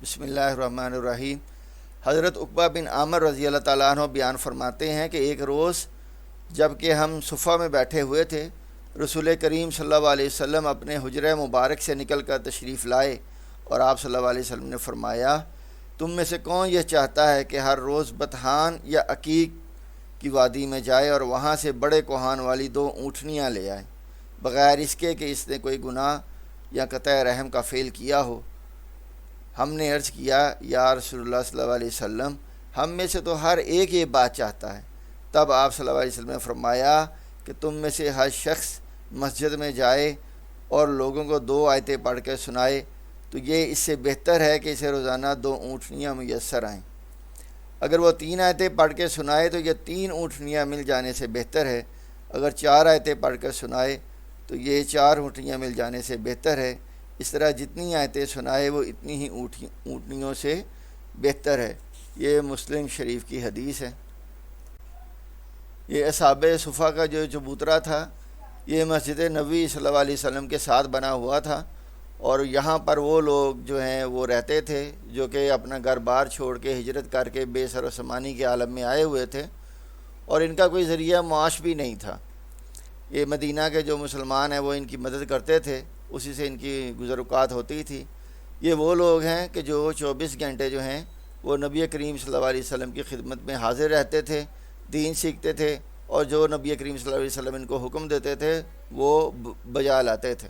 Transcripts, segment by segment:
بسم اللہ الرحمن الرحیم۔ حضرت عقبہ بن عامر رضی اللہ تعالیٰ عنہ بیان فرماتے ہیں کہ ایک روز جب کہ ہم صفہ میں بیٹھے ہوئے تھے، رسول کریم صلی اللہ علیہ وسلم اپنے حجرہ مبارک سے نکل کر تشریف لائے اور آپ صلی اللہ علیہ وسلم نے فرمایا، تم میں سے کون یہ چاہتا ہے کہ ہر روز بطحان یا عقیق کی وادی میں جائے اور وہاں سے بڑے کوہان والی 2 اونٹنیاں لے آئے، بغیر اس کے کہ اس نے کوئی گناہ یا قطع رحم کا فعل کیا ہو؟ ہم نے عرض کیا، یا رسول اللہ صلی اللہ علیہ وسلم، ہم میں سے تو ہر ایک یہ بات چاہتا ہے۔ تب آپ صلی اللہ علیہ وسلم نے فرمایا کہ تم میں سے ہر شخص مسجد میں جائے اور لوگوں کو 2 آیتیں پڑھ کے سنائے تو یہ اس سے بہتر ہے کہ اسے روزانہ 2 اونٹنیاں میسر آئیں۔ اگر وہ 3 آیتیں پڑھ کے سنائے تو یہ 3 اونٹنیاں مل جانے سے بہتر ہے۔ اگر 4 آیتیں پڑھ کر سنائے تو یہ 4 اونٹنیاں مل جانے سے بہتر ہے۔ اس طرح جتنی آیتیں سنائے وہ اتنی ہی اونٹنیوں سے بہتر ہے۔ یہ مسلم شریف کی حدیث ہے۔ یہ اصحاب صفہ کا جو چبوترا تھا، یہ مسجد نبوی صلی اللہ علیہ وسلم کے ساتھ بنا ہوا تھا، اور یہاں پر وہ لوگ جو ہیں وہ رہتے تھے جو کہ اپنا گھر بار چھوڑ کے ہجرت کر کے بے سر و سامانی کے عالم میں آئے ہوئے تھے، اور ان کا کوئی ذریعہ معاش بھی نہیں تھا۔ یہ مدینہ کے جو مسلمان ہیں وہ ان کی مدد کرتے تھے، اسی سے ان کی گزر اوقات ہوتی تھی۔ یہ وہ لوگ ہیں کہ جو 24 گھنٹے جو ہیں وہ نبی کریم صلی اللہ علیہ وسلم کی خدمت میں حاضر رہتے تھے، دین سیکھتے تھے، اور جو نبی کریم صلی اللہ علیہ وسلم ان کو حکم دیتے تھے وہ بجا لاتے تھے۔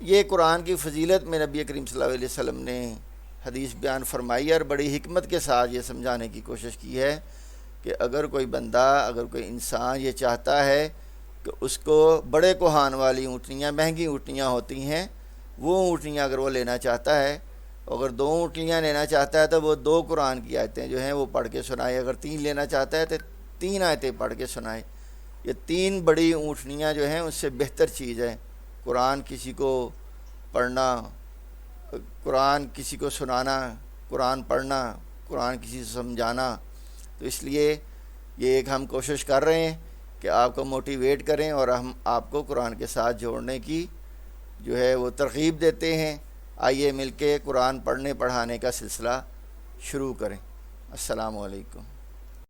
یہ قرآن کی فضیلت میں نبی کریم صلی اللہ علیہ وسلم نے حدیث بیان فرمائی اور بڑی حکمت کے ساتھ یہ سمجھانے کی کوشش کی ہے کہ اگر کوئی بندہ، اگر کوئی انسان یہ چاہتا ہے کہ اس کو بڑے کوہان والی اونٹنیاں، مہنگی اونٹنیاں ہوتی ہیں، وہ اونٹنیاں اگر وہ لینا چاہتا ہے، اگر 2 اونٹنیاں لینا چاہتا ہے تو وہ 2 قرآن کی آیتیں جو ہیں وہ پڑھ کے سنائے۔ اگر 3 لینا چاہتا ہے تو 3 آیتیں پڑھ کے سنائے۔ یہ 3 بڑی اونٹنیاں جو ہیں اس سے بہتر چیز ہے۔ قرآن کسی کو پڑھنا، قرآن کسی کو سنانا، قرآن پڑھنا، قرآن کسی سے سمجھانا، تو اس لیے یہ ایک ہم کوشش کر رہے ہیں کہ آپ کو موٹیویٹ کریں اور ہم آپ کو قرآن کے ساتھ جوڑنے کی جو ہے وہ ترغیب دیتے ہیں۔ آئیے مل کے قرآن پڑھنے پڑھانے کا سلسلہ شروع کریں۔ السلام علیکم۔